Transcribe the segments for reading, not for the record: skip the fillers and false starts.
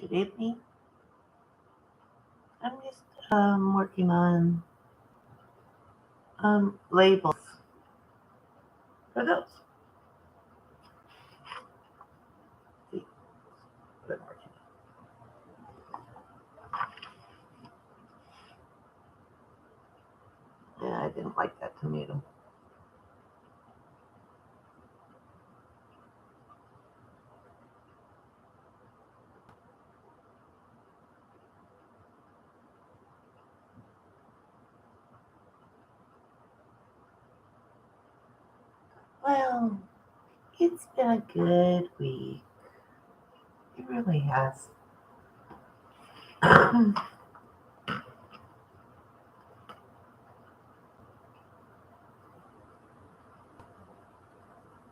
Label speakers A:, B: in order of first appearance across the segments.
A: Good evening. I'm just working on labels for those. See what I'm working on. Yeah, I didn't like that tomato. Well, it's been a good week. It really has.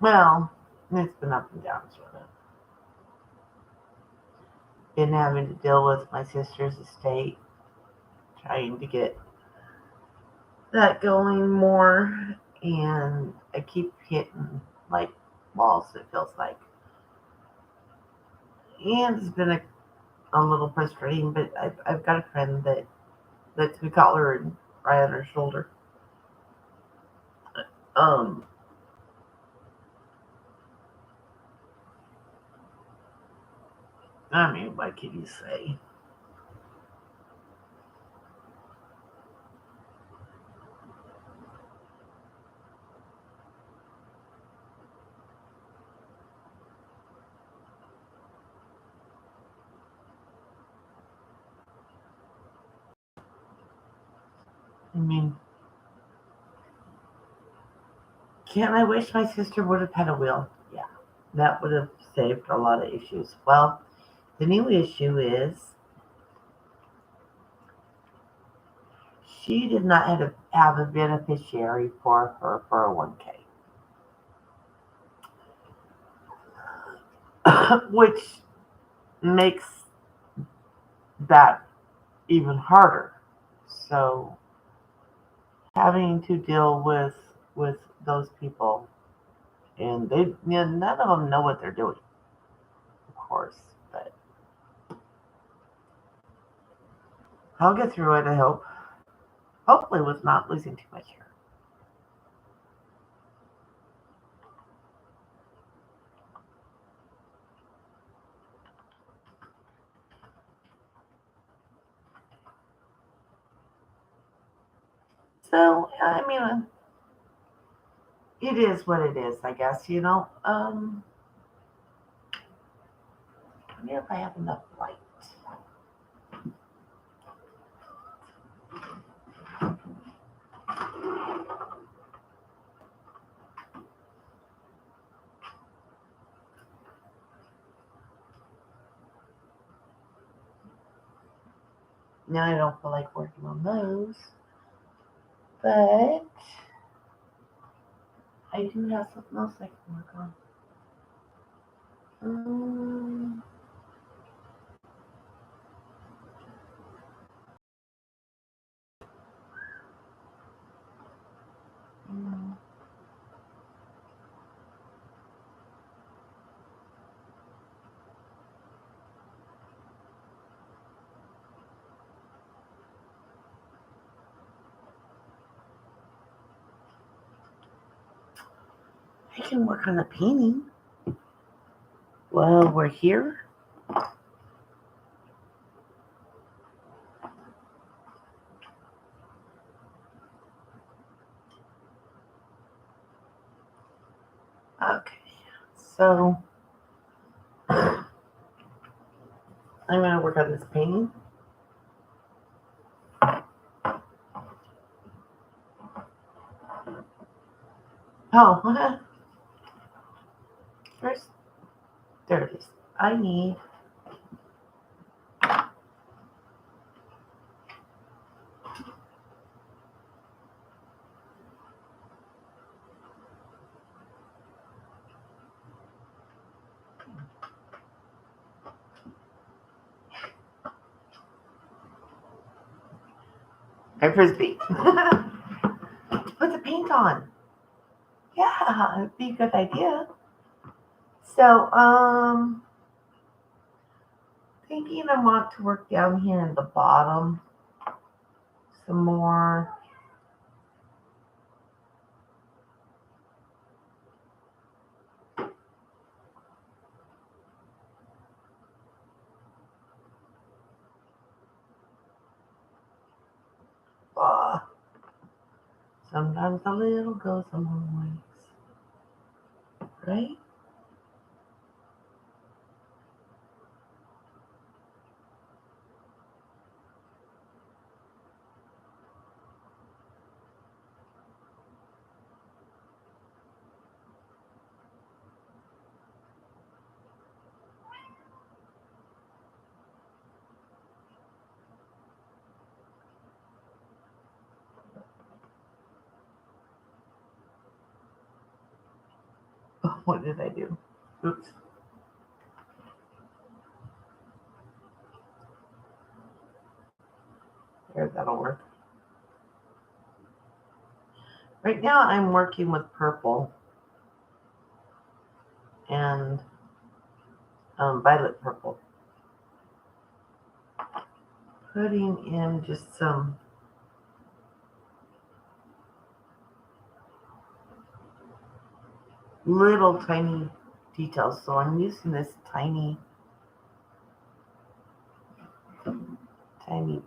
A: Well, it's been up and down sort of. Been having to deal with my sister's estate, trying to get that going more, and I keep hitting like walls. It feels like, and it's been a little frustrating. But I've got a friend that lets me call her and cry on her shoulder. Um, I mean, what can you say? I mean, can I wish my sister would have had a will? Yeah, that would have saved a lot of issues. Well, the new issue is she did not have a beneficiary for her 401k, which makes that even harder. So having to deal with those people, and none of them know what they're doing, of course, but I'll get through it. I hope. Hopefully, with not losing too much hair. So I mean, it is what it is. I guess you know. I wonder if I have enough light. Now I don't feel like working on those, but I do have something else I can work on. Um, mm, I can work on a painting. Well, we're here. Okay, so I'm gonna work on this painting. Oh, first, there it is. I need. A frisbee. Put the paint on. Yeah, it'd be a good idea. So, thinking I want to work down here in the bottom some more. Ah, sometimes a little goes a long ways, right? What did I do? Oops. There, that'll work. Right now I'm working with purple and violet purple. Putting in just some little tiny details. So I'm using this tiny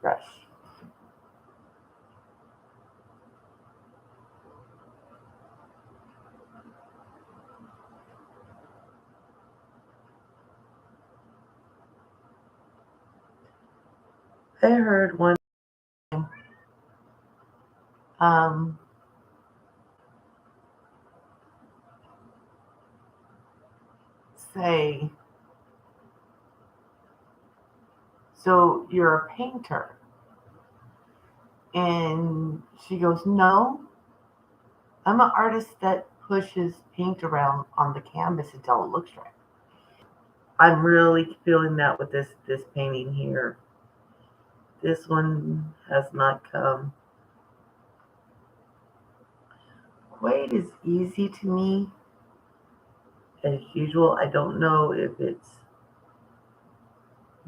A: brush. I heard one um, say, so you're a painter? And she goes, no, I'm an artist that pushes paint around on the canvas until it looks right. I'm really feeling that with this painting here. This one has not come quite as easy to me as usual. I don't know if it's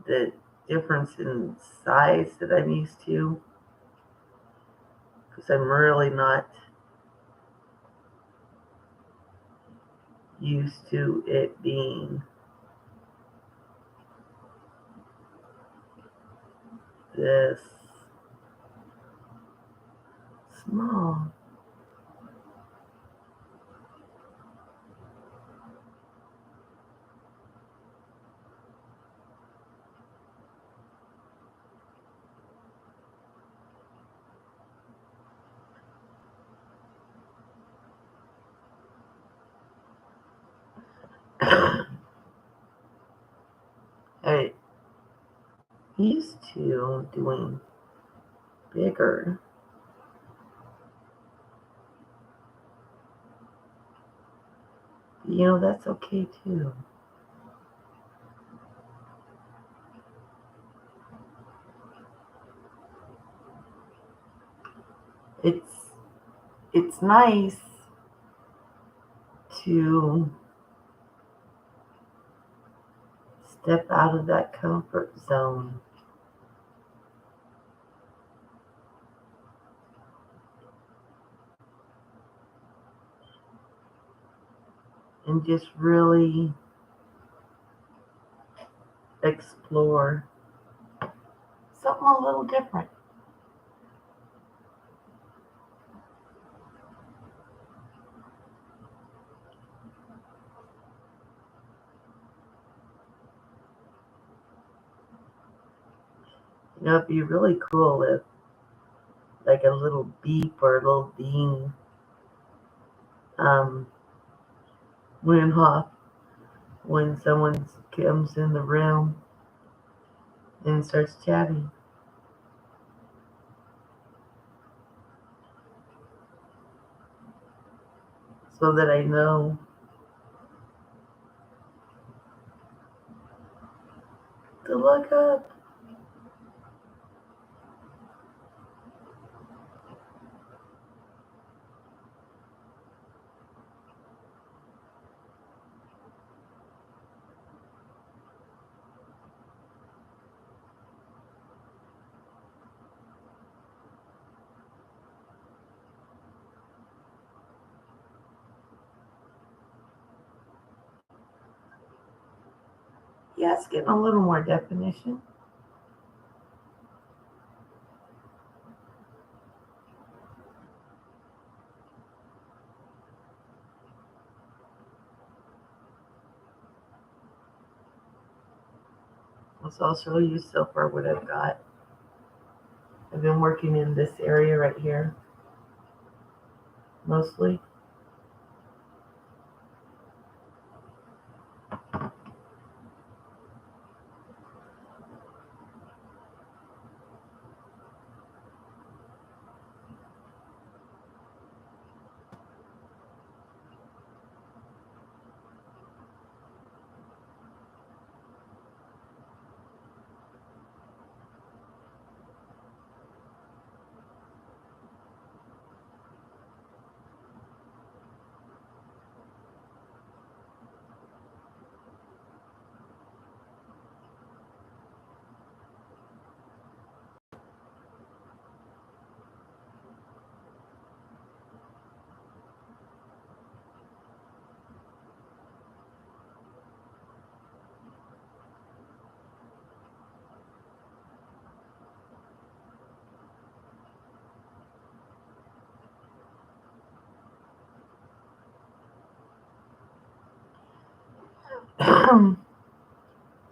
A: the difference in size that I'm used to, because I'm really not used to it being this small. I used to doing bigger. That's okay too. It's it's nice to step out of that comfort zone and just really explore something a little different. It'd be really cool if like a little beep or a little ding um, went off when someone comes in the room and starts chatting, so that I know to look up. Yeah, it's getting a little more definition. So I'll show you so far what I've got. I've been working in this area right here, mostly.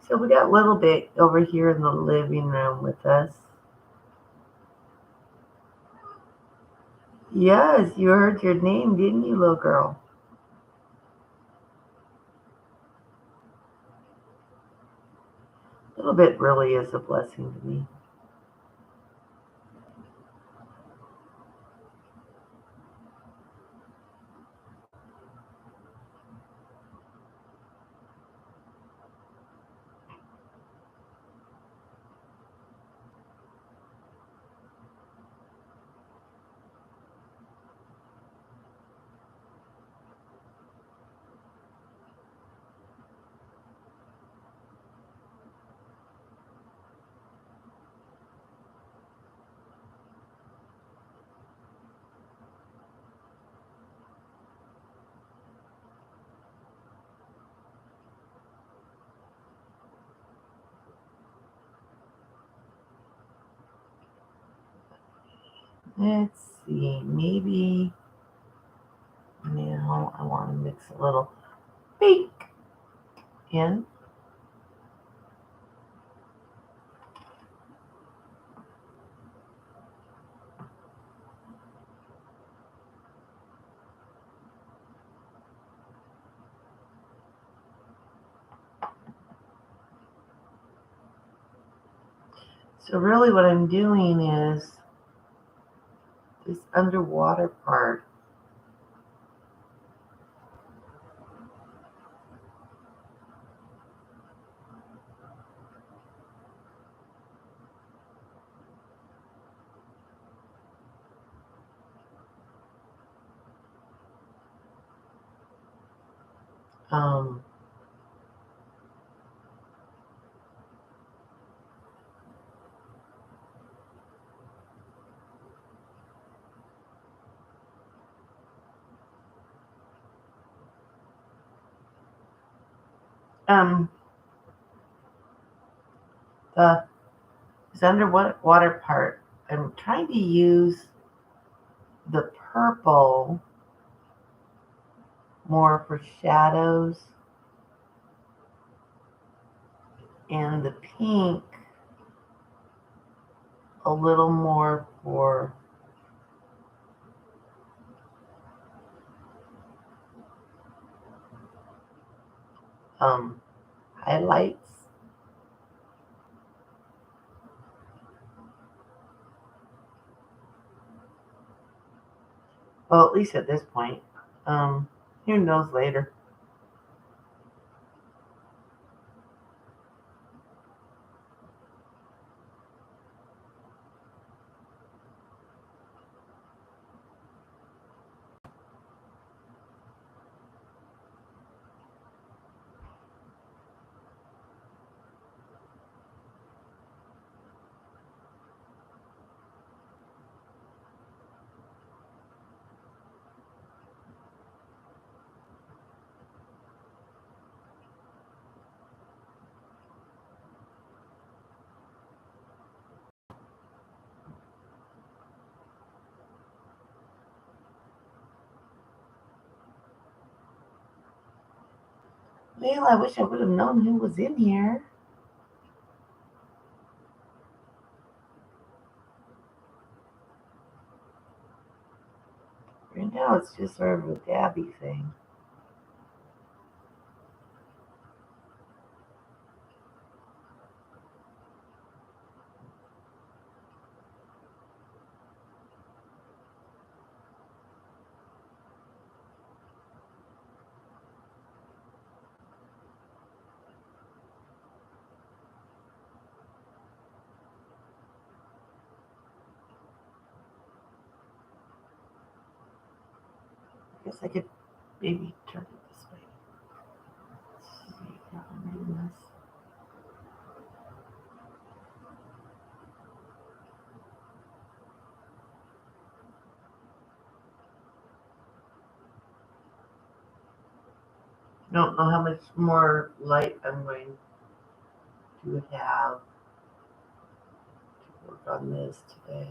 A: So we got a little bit over here in the living room with us. Yes, you heard your name, didn't you, little girl? A little bit really is a blessing to me. Let's see, maybe now I want to mix a little pink in. So really what I'm doing is this underwater part. Um, um, the this underwater part, I'm trying to use the purple more for shadows and the pink a little more for um, highlights. Well, at least at this point. Um, who knows later? Well, I wish I would have known who was in here. Right now, it's just sort of a dabby thing. I guess I could maybe turn it this way. Let's see how I'm reading this. I don't know how much more light I'm going to have to work on this today.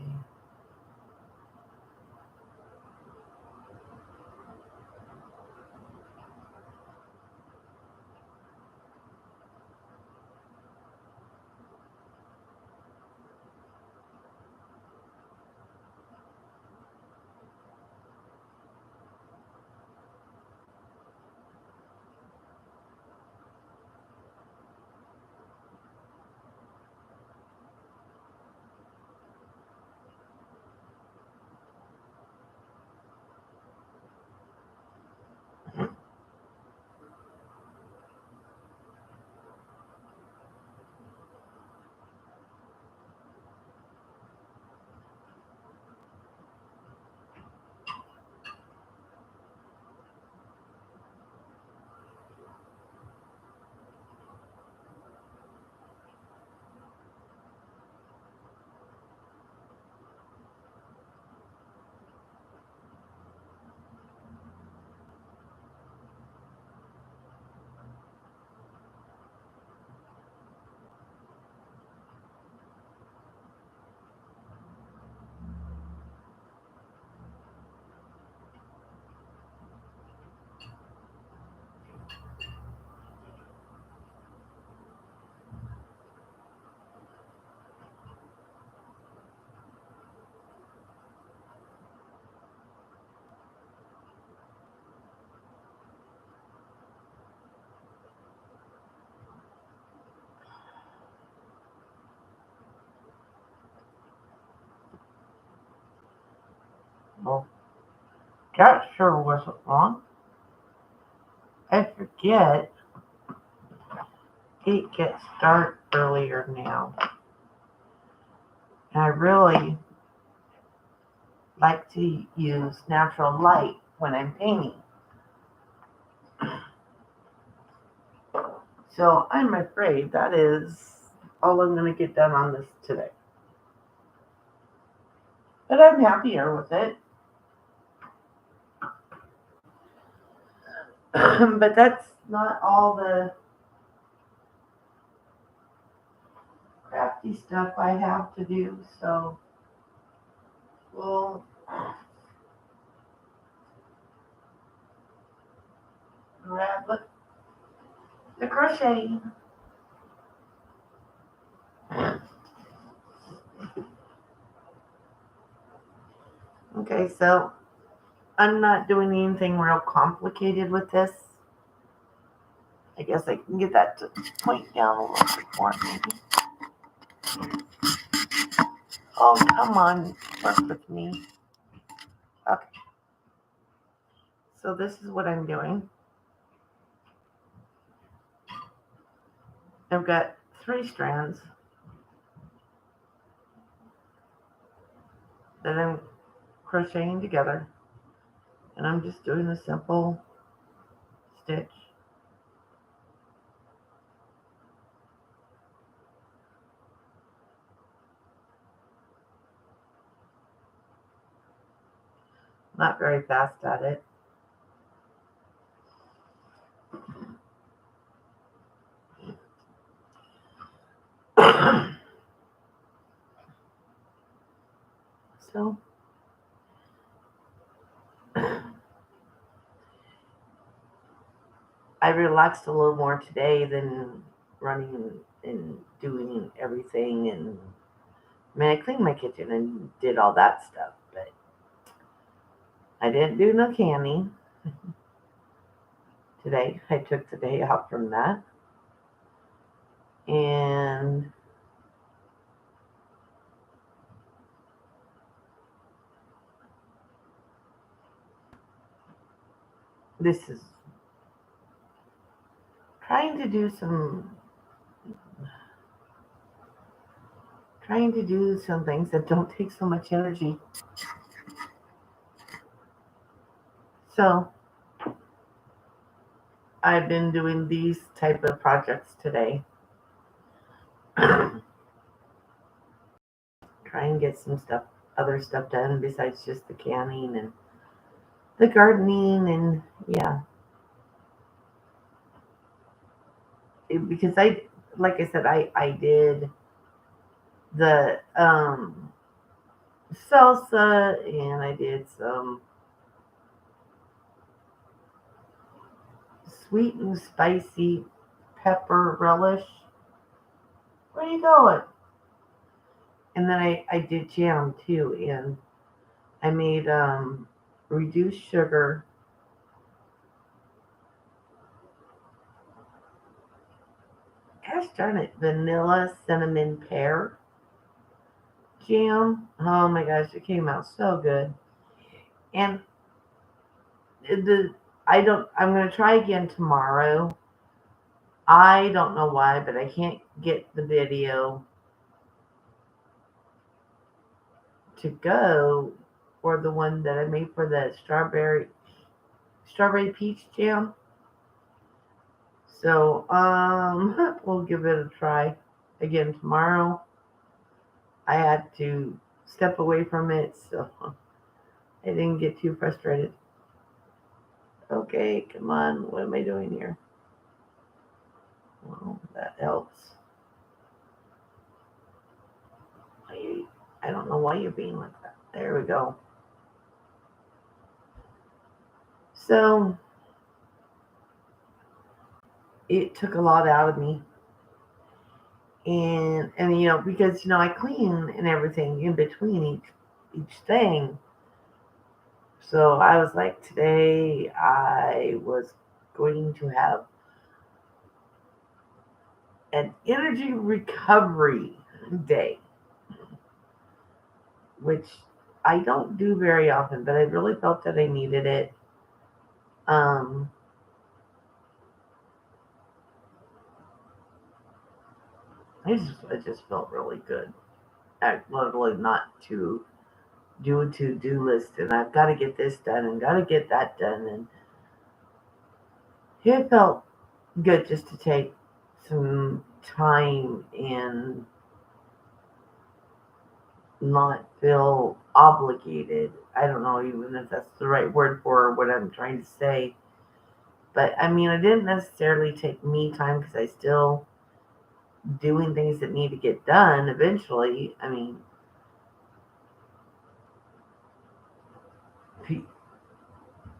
A: Well, that sure wasn't wrong. I forget it gets dark earlier now. And I really like to use natural light when I'm painting. So I'm afraid that is all I'm going to get done on this today. But I'm happier with it. But that's not all the crafty stuff I have to do. So we'll grab the crochet. Okay, so I'm not doing anything real complicated with this. I guess I can get that to point down a little bit more, maybe. Oh, come on, work with me. Okay, so this is what I'm doing. I've got 3 strands that I'm crocheting together, and I'm just doing a simple stitch. Not very fast at it. So I relaxed a little more today than running and doing everything. And I mean, I cleaned my kitchen and did all that stuff, but I didn't do no canning today. I took the day off from that. And this is trying to do some things that don't take so much energy. So I've been doing these type of projects today. Try and get some other stuff done besides just the canning and the gardening, and yeah, because like I said, I did the salsa, and I did some sweet and spicy pepper relish. Where you going? And then I did jam too, and I made reduced sugar, gosh darn it, vanilla cinnamon pear jam. Oh my gosh, it came out so good. And the I don't I'm gonna try again tomorrow. I don't know why, but I can't get the video to go for the one that I made for the strawberry peach jam. So we'll give it a try again tomorrow. I had to step away from it, so I didn't get too frustrated. Okay, come on, what am I doing here? Well, that helps. I don't know why you're being like that. There we go. So it took a lot out of me, and because I clean and everything in between each thing. So I was like, today I was going to have an energy recovery day, which I don't do very often, but I really felt that I needed it. Um, I just felt really good. I literally not to do a to-do list, and I've got to get this done and got to get that done, and it felt good just to take some time and not feel obligated. I don't know even if that's the right word for what I'm trying to say. But I mean, I didn't necessarily take me time because I still doing things that need to get done eventually. I mean,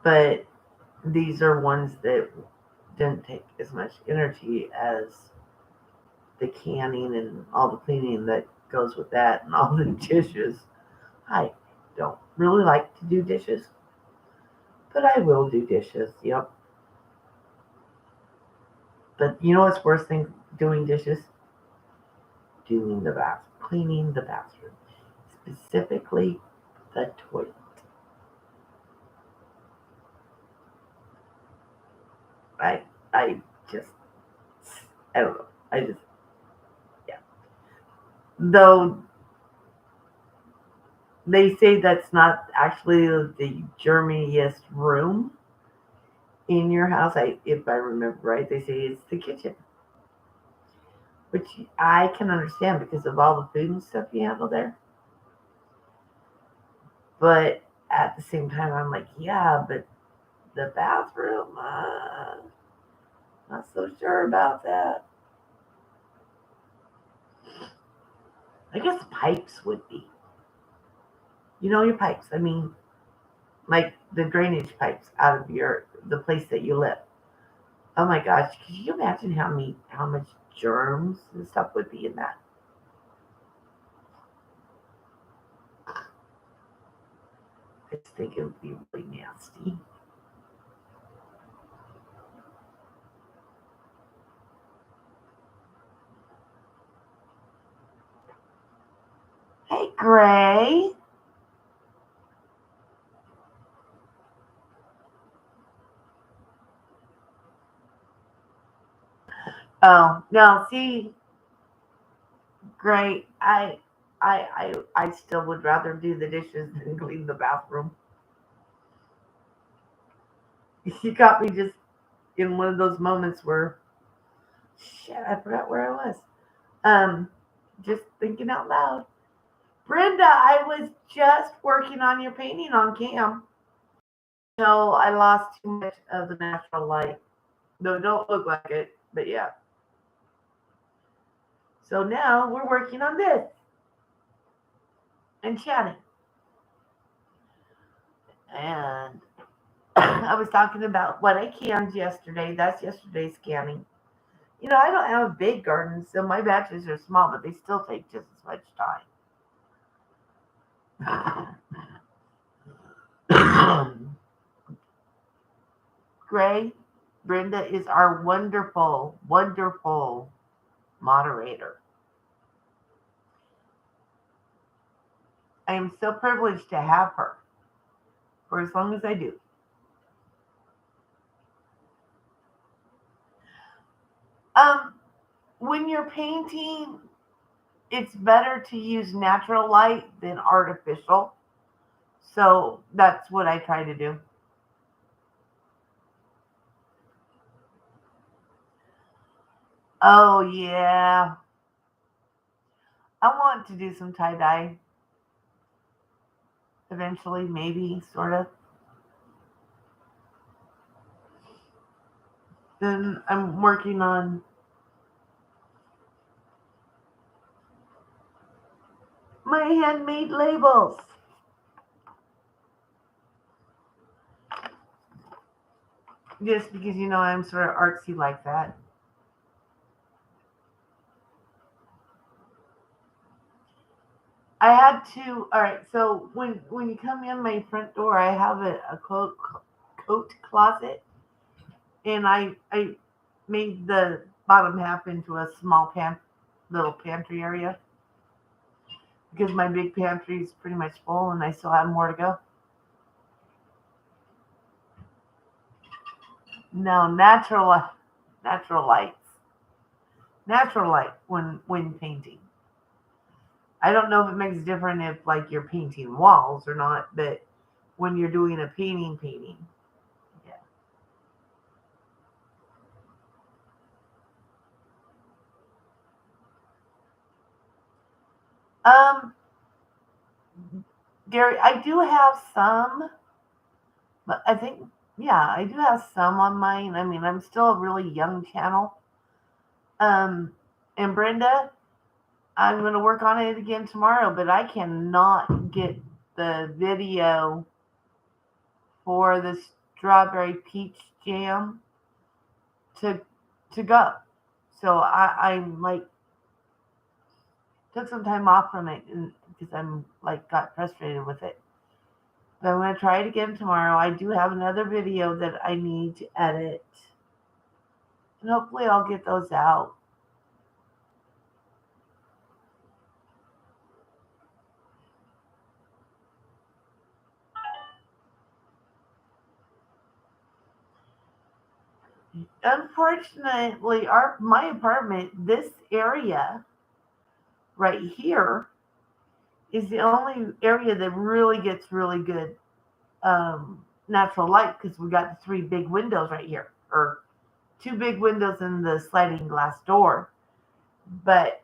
A: but these are ones that didn't take as much energy as the canning and all the cleaning that goes with that and all the dishes. I don't really like to do dishes, but I will do dishes. Yep. But you know what's worse than doing dishes? Doing the cleaning the bathroom, specifically the toilet. I I just I don't know. I just yeah. Though they say that's not actually the germiest room in your house. If I remember right, they say it's the kitchen, which I can understand because of all the food and stuff you handle there. But at the same time, I'm like, yeah, but the bathroom, not so sure about that. I guess pipes would be. Your pipes. I mean, like the drainage pipes out of the place that you live. Oh my gosh, could you imagine how much germs and stuff would be in that? I just think it would be really nasty. Hey, Gray. Oh no, see, Gray. I still would rather do the dishes than clean the bathroom. You got me just in one of those moments where shit, I forgot where I was. Um, just thinking out loud. Brenda, I was just working on your painting on cam. No, I lost too much of the natural light. No, don't look like it, but yeah. So now we're working on this and chatting. And I was talking about what I canned yesterday. That's yesterday's canning. I don't have a big garden, so my batches are small, but they still take just as much time. Gray, Brenda is our wonderful, wonderful moderator. I am so privileged to have her for as long as I do. Um, when you're painting, it's better to use natural light than artificial. So that's what I try to do. Oh, yeah. I want to do some tie dye eventually, maybe, sort of. Then I'm working on my handmade labels. Just because, I'm sort of artsy like that. I had to. All right. So when you come in my front door, I have a coat closet, and I made the bottom half into a small little pantry area because my big pantry is pretty much full, and I still have more to go. No, natural lights, natural light when painting. I don't know if it makes a difference if like you're painting walls or not, but when you're doing a painting, yeah. Um, Gary, I do have some, but I think, yeah, I do have some on mine. I mean, I'm still a really young channel. Um, and Brenda, I'm going to work on it again tomorrow, but I cannot get the video for the strawberry peach jam to to go. So I'm like took some time off from it because I'm like got frustrated with it. But I'm going to try it again tomorrow. I do have another video that I need to edit, and hopefully I'll get those out. Unfortunately, our my apartment, this area right here, is the only area that really gets really good natural light because we got the three big windows right here, or two big windows and the sliding glass door. But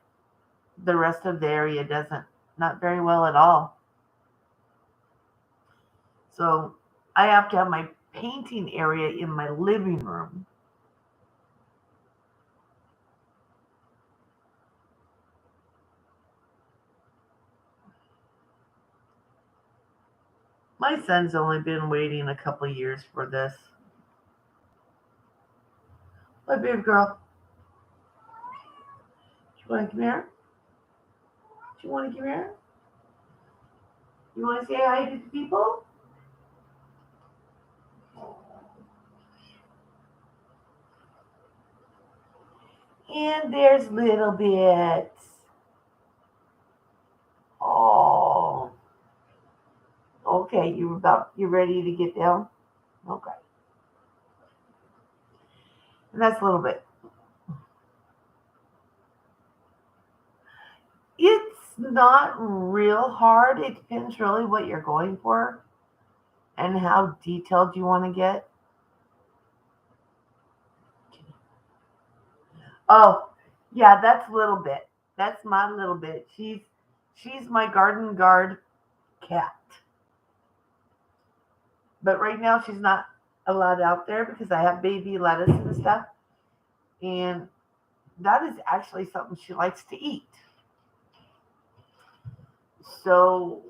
A: the rest of the area doesn't, not very well at all. So I have to have my painting area in my living room. My son's only been waiting a couple years for this. What, baby girl? Do you want to come here? Do you want to come here? You want to say hi to the people? And there's Little Bit. Oh, okay. You ready to get down? Okay. And that's Little Bit. It's not real hard. It depends really what you're going for and how detailed you want to get. Oh, yeah, that's Little Bit. That's my Little Bit. She's my garden guard cat. But right now she's not allowed out there because I have baby lettuce and stuff. And that is actually something she likes to eat. So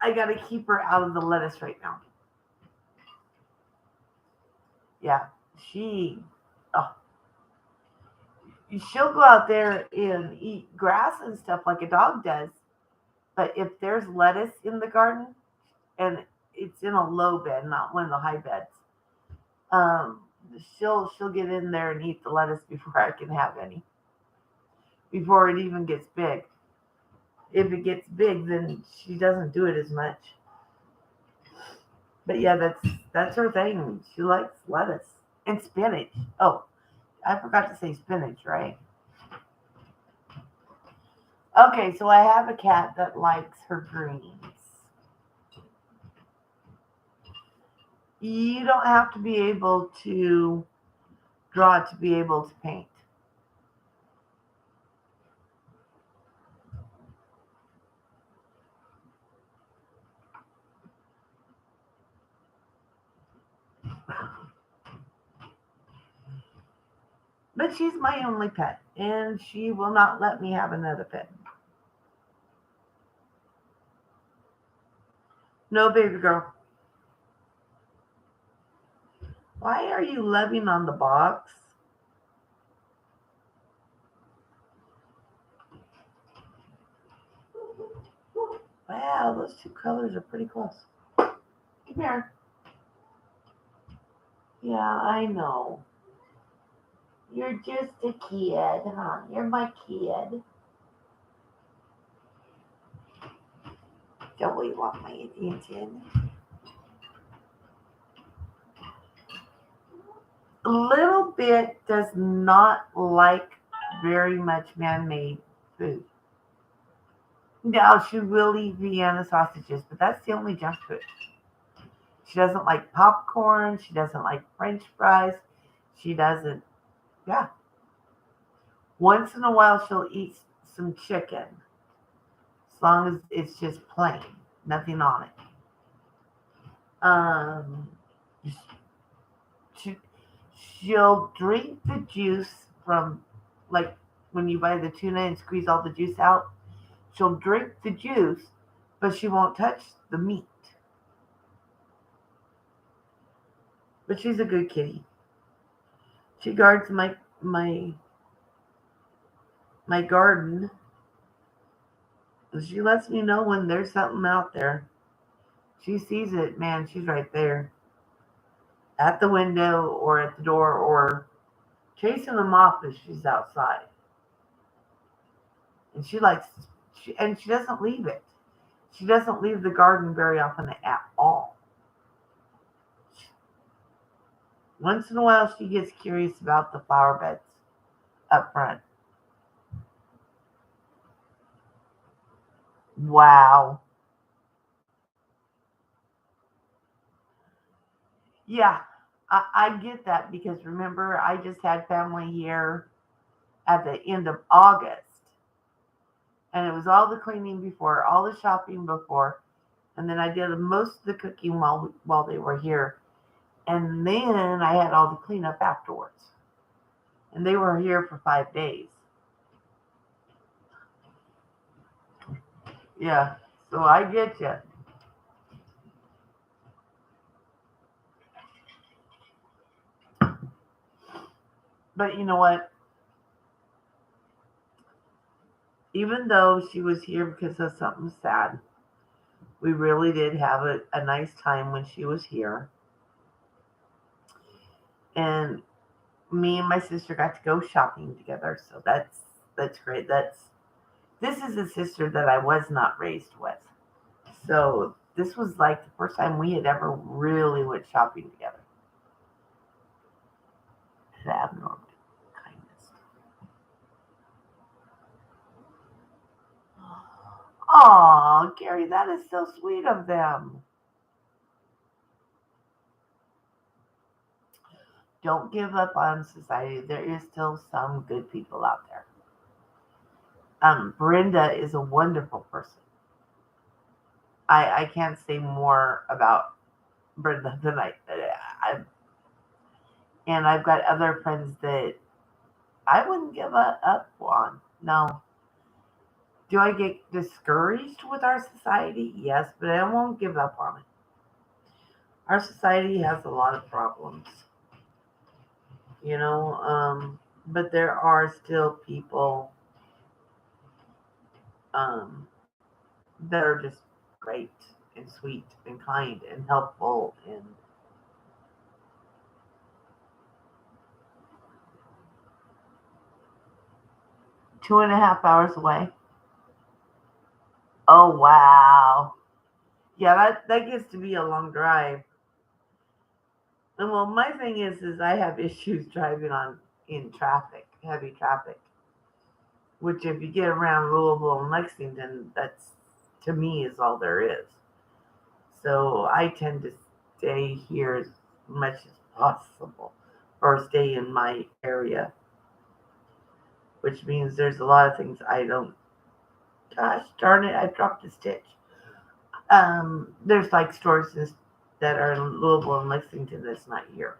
A: I got to keep her out of the lettuce right now. Yeah, she, oh, she'll go out there and eat grass and stuff like a dog does. But if there's lettuce in the garden and it's in a low bed, not one of the high beds, um, she'll get in there and eat the lettuce before I can have any. Before it even gets big. If it gets big, then she doesn't do it as much. But yeah, that's her thing. She likes lettuce and spinach. Oh, I forgot to say spinach, right? Okay, so I have a cat that likes her greens. You don't have to be able to draw to be able to paint. But she's my only pet, and she will not let me have another pet. No, baby girl. Why are you loving on the box? Wow, those two colors are pretty close. Come here. Yeah, I know. You're just a kid, huh? You're my kid. Don't we want my attention? Little Bit does not like very much man-made food. Now she will eat Vienna sausages, but that's the only junk food. She doesn't like popcorn. She doesn't like French fries. She doesn't. Yeah. Once in a while, she'll eat some chicken, as long as it's just plain, nothing on it. Um, she, she'll drink the juice from, like, when you buy the tuna and squeeze all the juice out. She'll drink the juice, but she won't touch the meat. But she's a good kitty. She guards my garden. She lets me know when there's something out there. She sees it, man. She's right there at the window or at the door or chasing them off as she's outside. And she doesn't leave it. She doesn't leave the garden very often at all. Once in a while, she gets curious about the flower beds up front. Wow. Yeah, I get that because remember, I just had family here at the end of August, and it was all the cleaning before, all the shopping before, and then I did most of the cooking while they were here, and then I had all the cleanup afterwards, and they were here for 5 days. Yeah, so I get you. But you know what? Even though she was here because of something sad, we really did have a nice time when she was here. And me and my sister got to go shopping together. So that's great. This is a sister that I was not raised with. So this was like the first time we had ever really went shopping together. The abnormal kindness. Oh, Gary, that is so sweet of them. Don't give up on society. There is still some good people out there. Brenda is a wonderful person. I can't say more about Brenda than I and I've got other friends that I wouldn't give up on. No. Do I get discouraged with our society? Yes, but I won't give up on it. Our society has a lot of problems, you know, but there are still people um, that are just great and sweet and kind and helpful and 2.5 hours away. Oh wow. Yeah, that gets to be a long drive. And well, my thing is I have issues driving on in traffic, heavy traffic. Which, if you get around Louisville and Lexington, that's to me is all there is. So I tend to stay here as much as possible, or stay in my area, which means there's a lot of things I don't. Gosh darn it! I dropped a stitch. There's like stores that are in Louisville and Lexington that's not here,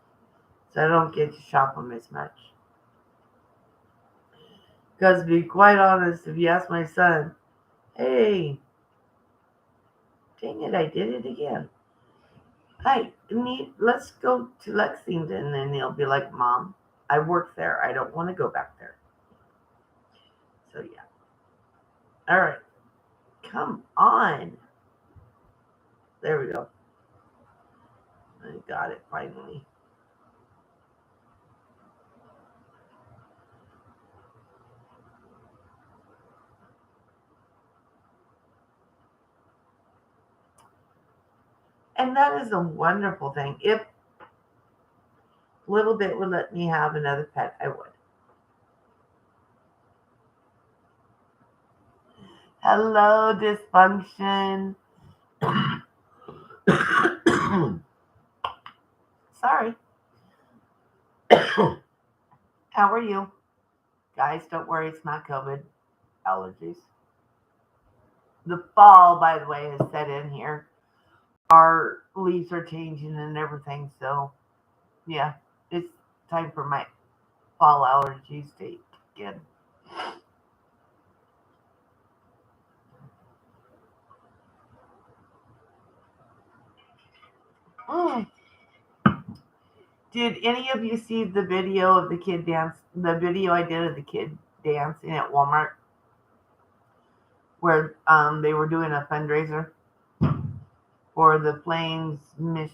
A: so I don't get to shop them as much. Because to be quite honest, if you ask my son, hey, dang it, I did it again. I need, let's go to Lexington. And he'll be like, Mom, I work there. I don't want to go back there. So, yeah. All right. Come on. There we go. I got it finally. And that is a wonderful thing. If Little Bit would let me have another pet, I would. Hello, dysfunction. Sorry. How are you? Guys, don't worry, it's not COVID. Allergies. The fall, by the way, has set in here. Our leaves are changing and everything. So, yeah, it's time for my fall allergies to kick in. Mm. Did any of you see the video of the kid dance? The video I did of the kid dancing at Walmart, where they were doing a fundraiser for the Flames mission,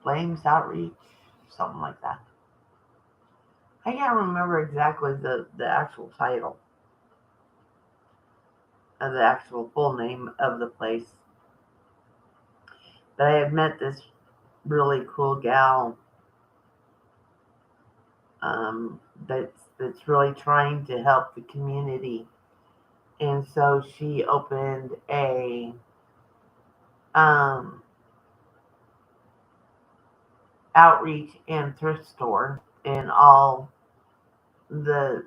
A: Flames outreach, something like that. I can't remember exactly the actual title of the actual full name of the place. But I had met this really cool gal that's really trying to help the community, and so she opened a um, outreach and thrift store, and the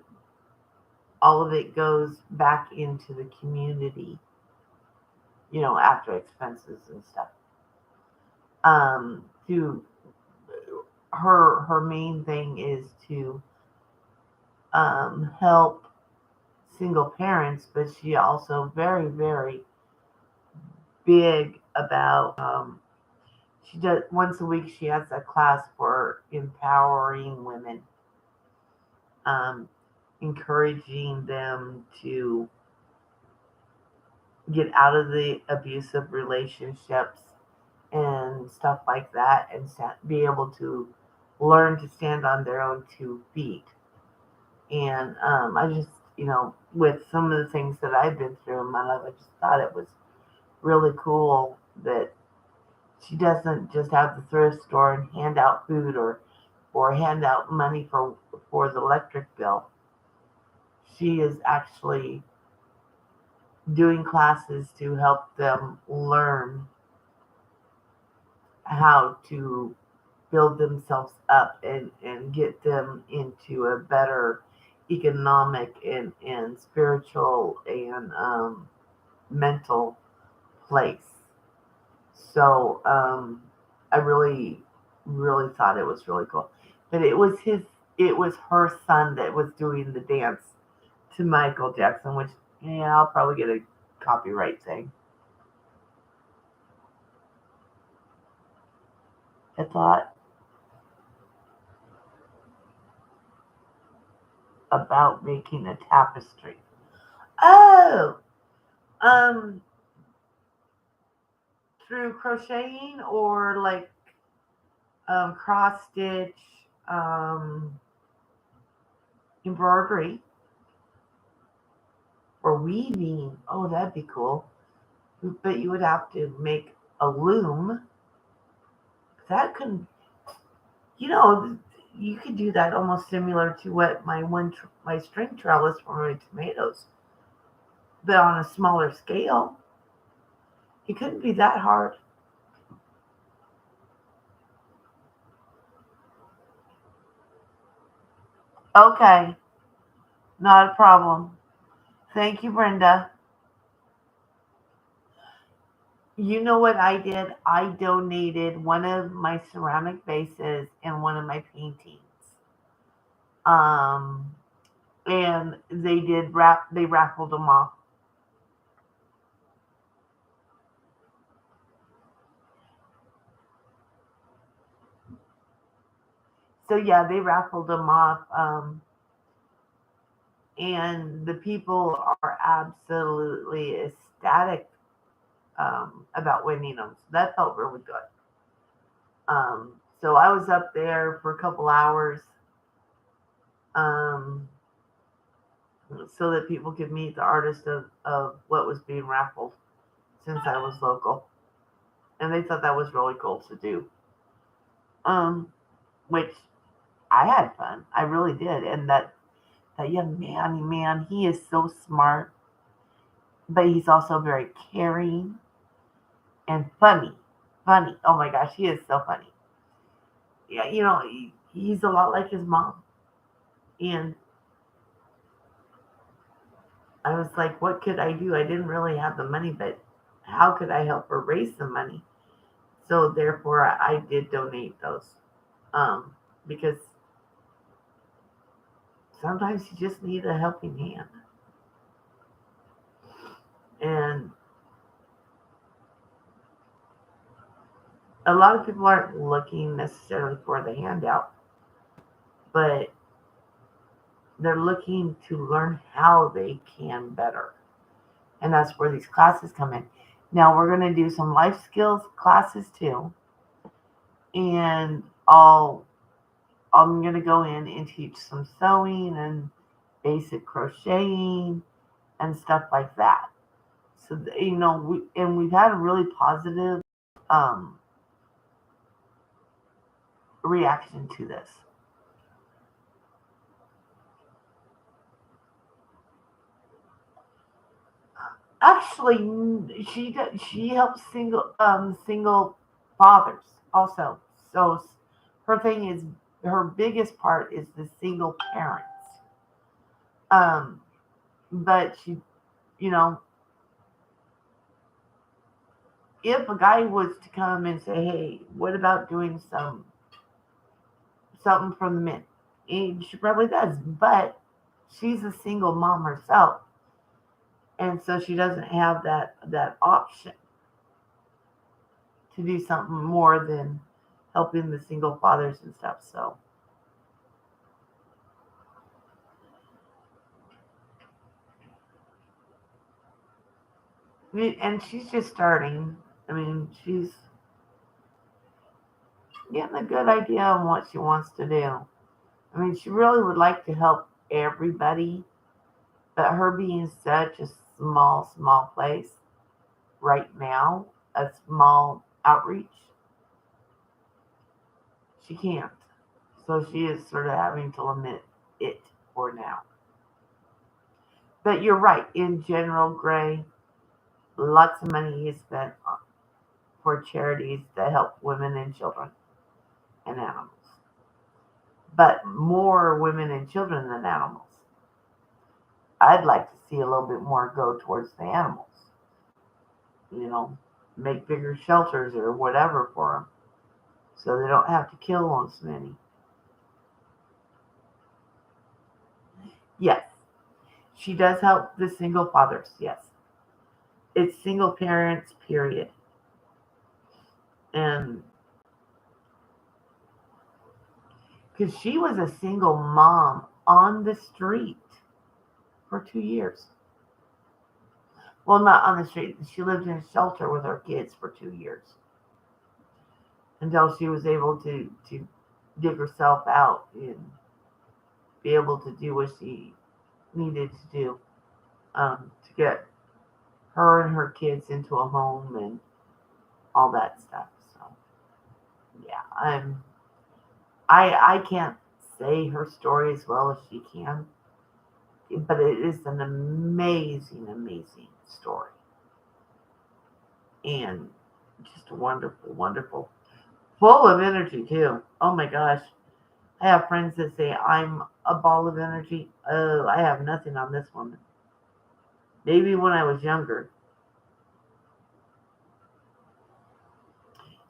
A: all of it goes back into the community, after expenses and stuff. To her main thing is to help single parents, but she also very, very big about she does once a week she has a class for empowering women, um, encouraging them to get out of the abusive relationships and stuff like that, and be able to learn to stand on their own 2 feet. And I just, with some of the things that I've been through in my life, I just thought it was really cool that she doesn't just have the thrift store and hand out food or hand out money for the electric bill. She is actually doing classes to help them learn how to build themselves up and get them into a better economic and spiritual and mental place. So I really, really thought it was really cool. But it was her son that was doing the dance to Michael Jackson, which, yeah, I'll probably get a copyright thing. I thought about making a tapestry. Oh, um, through crocheting or like cross stitch, um, embroidery, or weaving. Oh, that'd be cool. But you would have to make a loom. That could, you know, you could do that almost similar to what my string trellis for my tomatoes, but on a smaller scale. It couldn't be that hard. Okay, not a problem. Thank you, Brenda. You know what I did? I donated one of my ceramic vases and one of my paintings. Um, and they raffled them off. So yeah, they raffled them off. And the people are absolutely ecstatic about winning them. So that felt really good. So I was up there for a couple hours, um, so that people could meet the artist of what was being raffled, since I was local. And they thought that was really cool to do. Um, which I had fun. I really did. And that young man, he is so smart, but he's also very caring and funny. Funny. Oh my gosh, he is so funny. Yeah, he's a lot like his mom. And I was like, what could I do? I didn't really have the money, but how could I help her raise the money? So therefore, I did donate those, because sometimes you just need a helping hand. And a lot of people aren't looking necessarily for the handout, but they're looking to learn how they can better. And that's where these classes come in. Now we're going to do some life skills classes too. And I'm going to go in and teach some sewing and basic crocheting and stuff like that. So, we've had a really positive um, reaction to this. Actually, she helps single fathers also. So her thing is her biggest part is the single parents. Um, but you know, if a guy was to come and say, "Hey, what about doing something for the men?" And she probably does, but she's a single mom herself, and so she doesn't have that option. to do something more than helping the single fathers and stuff. So, and she's just starting. I mean, she's getting a good idea on what she wants to do. I mean, she really would like to help everybody, but her being such a small place right now, a small outreach, she can't. So she is sort of having to limit it for now. But you're right. In general, Gray, lots of money is spent for charities that help women and children and animals. But more women and children than animals. I'd like to see a little bit more go towards the animals. You know, make bigger shelters or whatever for them so they don't have to kill as many. Yes, she does help the single fathers. Yes, it's single parents, period. And because she was a single mom on the street for 2 years. Well, not on the street. She lived in a shelter with her kids for 2 years until she was able to dig herself out and be able to do what she needed to do to get her and her kids into a home and all that stuff. So yeah, I can't say her story as well as she can, but it is an amazing story and just wonderful, full of energy too. Oh my gosh, I have friends that say I'm a ball of energy. Oh, I have nothing on this woman. Maybe when I was younger.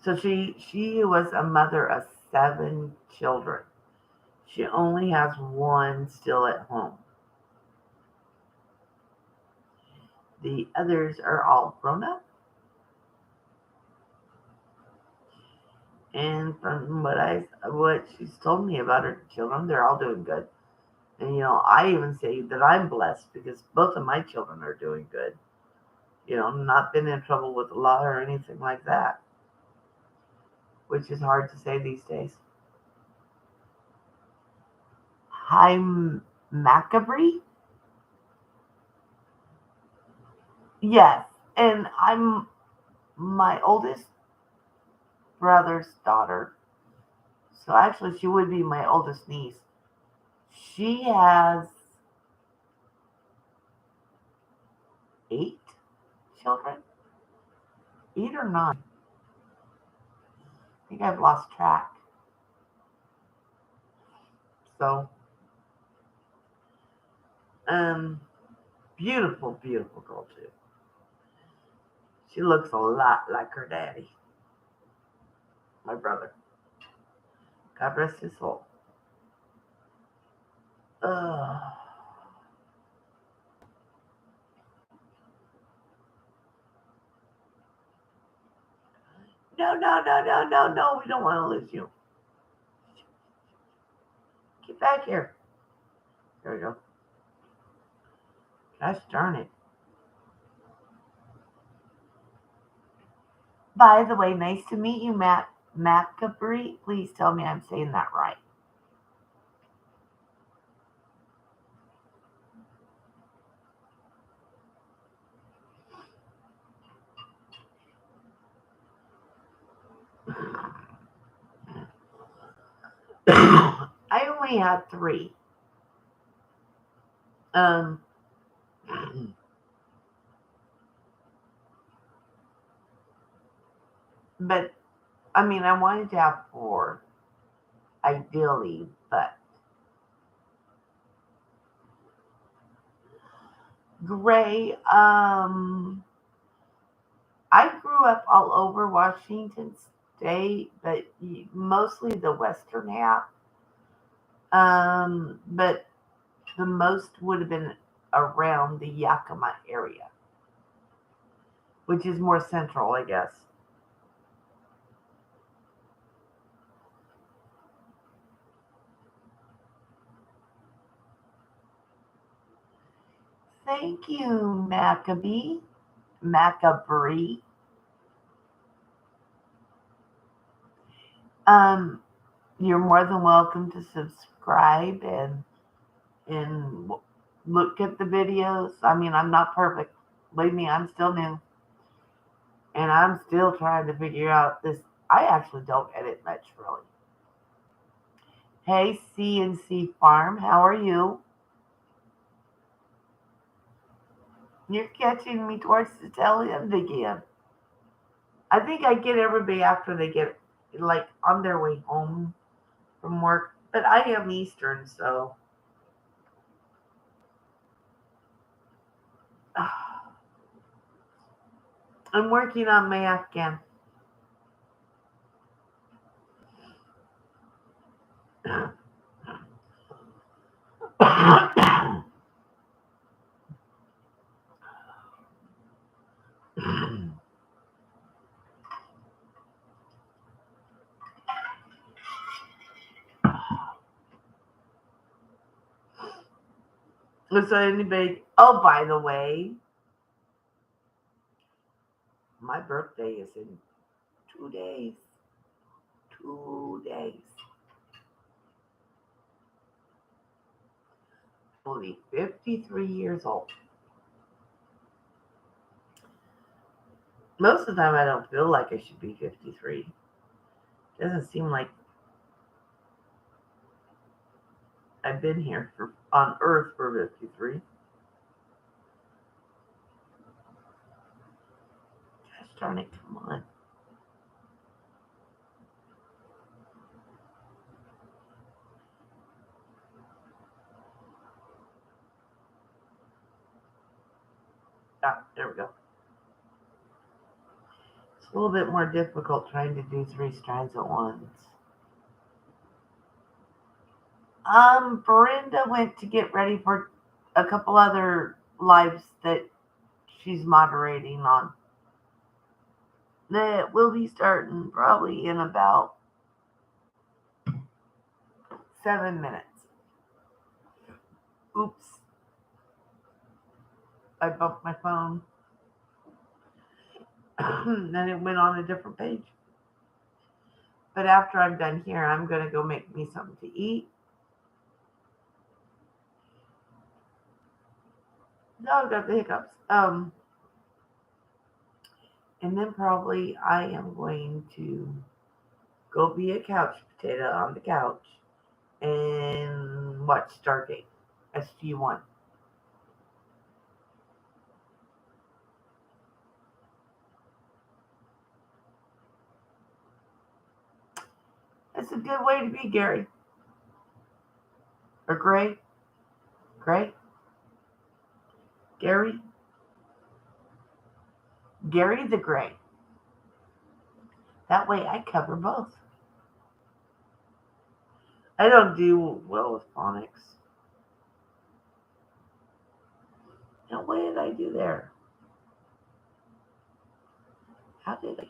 A: So she was a mother of 7 children. She only has one still at home. The others are all grown up. And from what she's told me about her children, they're all doing good. And I even say that I'm blessed because both of my children are doing good. Not been in trouble with the law or anything like that, which is hard to say these days. Hi, Macabre? Yes, and I'm my oldest brother's daughter. So actually, she would be my oldest niece. She has 8 children, 8 or 9. I think I've lost track. So, um, beautiful girl too. She looks a lot like her daddy, my brother. God rest his soul. Uh, no. We don't want to lose you. Get back here. There we go. Gosh darn it. By the way, nice to meet you, Matt Capri. Please tell me I'm saying that right. I only had 3. Um, but I mean, I wanted to have 4, ideally, but Gray. I grew up all over Washington State, but mostly the western half. But the most would have been around the Yakima area, which is more central, I guess. thank you, Macabre. Um, you're more than welcome to subscribe and look at the videos. I mean, I'm not perfect. Believe me, I'm still new, and I'm still trying to figure out this. I actually don't edit much, really. Hey, C&C Farm, how are you? You're catching me towards the tail end again. I think I get everybody after they get like on their way home from work, but I am Eastern, so I'm working on my Afghan. So anybody? Oh, by the way, my birthday is in 2 days. 2 days. I'll be 53 years old. Most of the time, I don't feel like I should be 53. Doesn't seem like I've been here on Earth for 53. Gosh darn it! Come on. Ah, there we go. It's a little bit more difficult trying to do 3 strands at once. Brenda went to get ready for a couple other lives that she's moderating on. That will be starting probably in about 7 minutes. Oops. I bumped my phone. Then it went on a different page. But after I'm done here, I'm going to go make me something to eat. No, I've got the hiccups. And then probably I am going to go be a couch potato on the couch and watch Stargate SG1. That's a good way to be, Gary. Or Gray. Gray? Gary? Gary the Gray. That way I cover both. I don't do well with phonics. Now, what did I do there? How did I?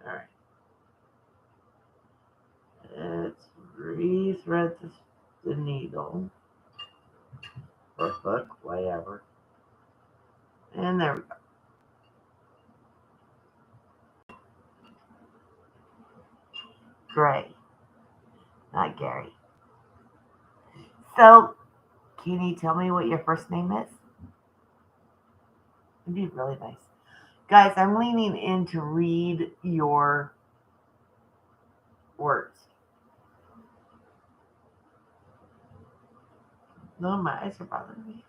A: All right. Let's rethread the needle. Or hook, whatever. And there we go. Gray, not Gary. So, can you tell me what your first name is? It'd be really nice. Guys, I'm leaning in to read your words. No, my eyes are bothering me.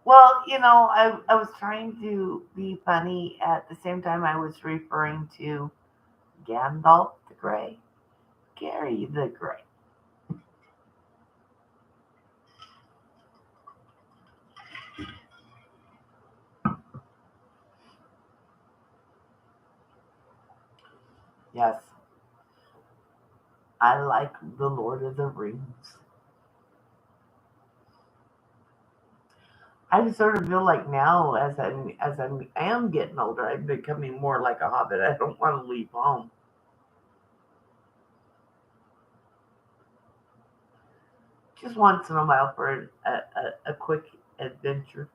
A: Well, I was trying to be funny at the same time I was referring to Gandalf the Grey, Gary the Grey. Yes, I like the Lord of the Rings. I just sort of feel like now, I am getting older, I'm becoming more like a hobbit. I don't want to leave home. Just once in a while for a quick adventure.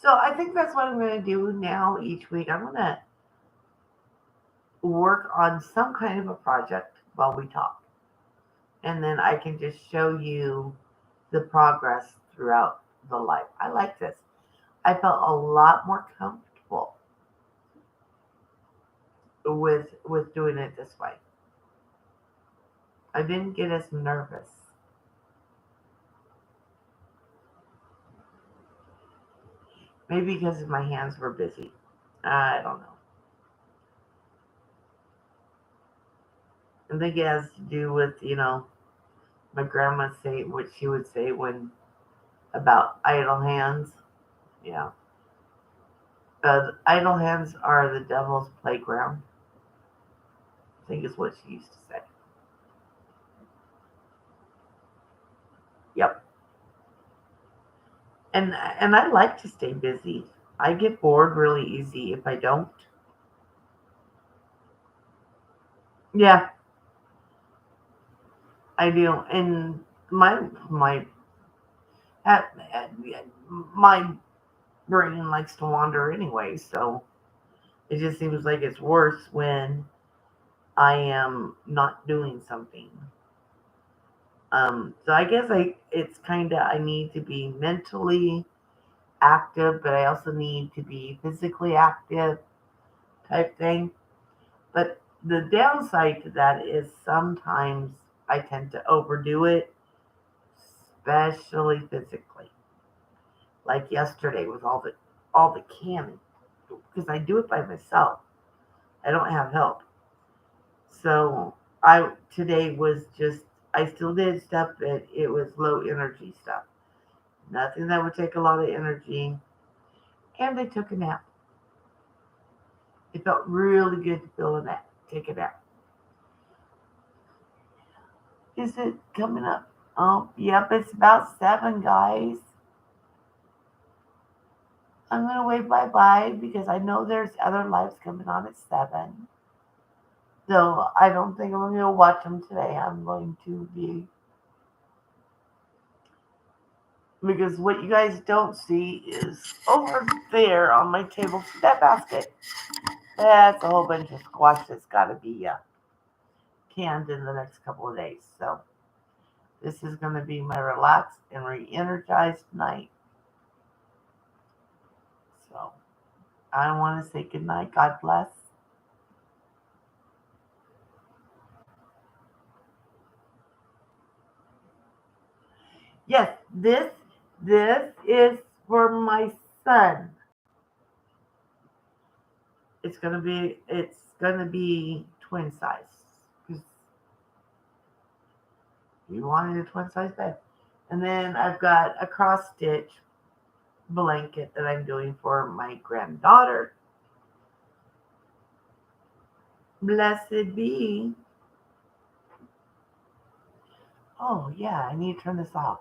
A: So I think that's what I'm going to do now each week. I'm going to work on some kind of a project while we talk. And then I can just show you the progress throughout the life. I like this. I felt a lot more comfortable with doing it this way. I didn't get as nervous. Maybe because my hands were busy. I don't know. I think it has to do with, my grandma say what she would say when about idle hands. Yeah. Idle hands are the devil's playground. I think is what she used to say. Yep. And I like to stay busy. I get bored really easy if I don't. Yeah, I do. And my at, my brain likes to wander anyway, so it just seems like it's worse when I am not doing something. So I guess it's kind of I need to be mentally active, but I also need to be physically active type thing. But the downside to that is sometimes I tend to overdo it, especially physically. Like yesterday with all the canning, because I do it by myself. I don't have help. So I today was just I still did stuff, but it was low energy stuff. Nothing that would take a lot of energy. And I took a nap. It felt really good to feel a nap. Take a nap. Is it coming up? Oh, yep, it's about 7, guys. I'm gonna wave bye bye because I know there's other lives coming on at 7. So I don't think I'm gonna watch them today. I'm going to be because what you guys don't see is over there on my table. That basket. That's a whole bunch of squash that's got to be canned in the next couple of days. So this is going to be my relaxed and re-energized night. So I want to say good night. God bless. Yes, this is for my son. It's gonna be twin size because he wanted a twin size bed. And then I've got a cross stitch blanket that I'm doing for my granddaughter. Blessed be. Oh yeah, I need to turn this off.